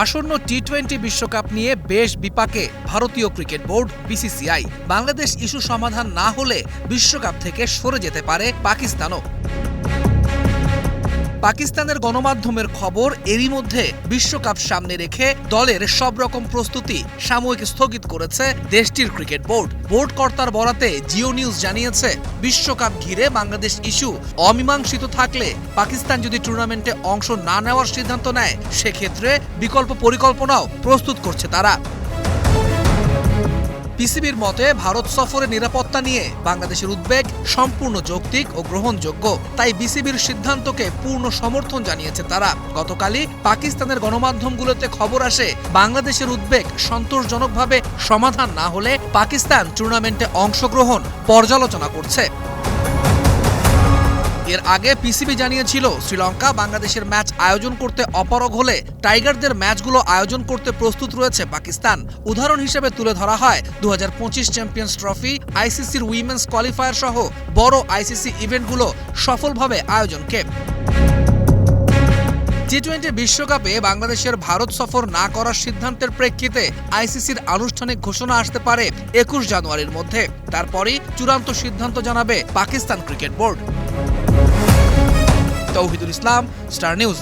আসন্ন টি-20 বিশ্বকাপ নিয়ে বেশ বিপাকে ভারতীয় cricket board BCCI. Bangladesh issue সমাধান না হলে বিশ্বকাপ থেকে সরে যেতে পারে পাকিস্তানও। পাকিস্তানের গণমাধ্যমের খবর, এরই মধ্যে বিশ্বকাপ সামনে রেখে দলের সব রকম প্রস্তুতি সাময়িক স্থগিত করেছে দেশটির ক্রিকেট বোর্ড। বোর্ড কর্তার বরাতে জিও নিউজ জানিয়েছে, বিশ্বকাপ ঘিরে বাংলাদেশ ইস্যু অমীমাংসিত থাকলে পাকিস্তান যদি টুর্নামেন্টে অংশ না নেওয়ার সিদ্ধান্ত নেয়, সেক্ষেত্রে বিকল্প পরিকল্পনাও প্রস্তুত করছে তারা। পিসিবির মতে ভারত সফরের নিরাপত্তা নিয়ে বাংলাদেশের উদ্বেগ সম্পূর্ণ যৌক্তিক ও গ্রহণযোগ্য, তাই বিসিবির সিদ্ধান্তকে পূর্ণ সমর্থন জানিয়েছে তারা। গতকালই পাকিস্তানের গণমাধ্যমগুলোতে খবর আসে, বাংলাদেশের উদ্বেগ সন্তোষজনকভাবে সমাধান না হলে পাকিস্তান টুর্নামেন্টে অংশগ্রহণ পর্যালোচনা করছে। এর আগে পিসিবি জানিয়েছিল, শ্রীলঙ্কা বাংলাদেশের ম্যাচ আয়োজন করতে অপারগ হলে টাইগারদের ম্যাচগুলো আয়োজন করতে প্রস্তুত রয়েছে পাকিস্তান। উদাহরণ হিসেবে তুলে ধরা হয় 2025 চ্যাম্পিয়ন্স ট্রফি, আইসিসির উইমেন্স কোয়ালিফায়ার সহ বড় আইসিসি ইভেন্টগুলো সফলভাবে আয়োজনকে। টি-20 বিশ্বকাপে বাংলাদেশের ভারত সফর না করার সিদ্ধান্তের প্রেক্ষিতে আইসিসির আনুষ্ঠানিক ঘোষণা আসতে পারে 21 জানুয়ারির মধ্যে। তারপরই চূড়ান্ত সিদ্ধান্ত জানাবে পাকিস্তান ক্রিকেট বোর্ড। তৌহিদুল ইসলাম, স্টার নিউজ।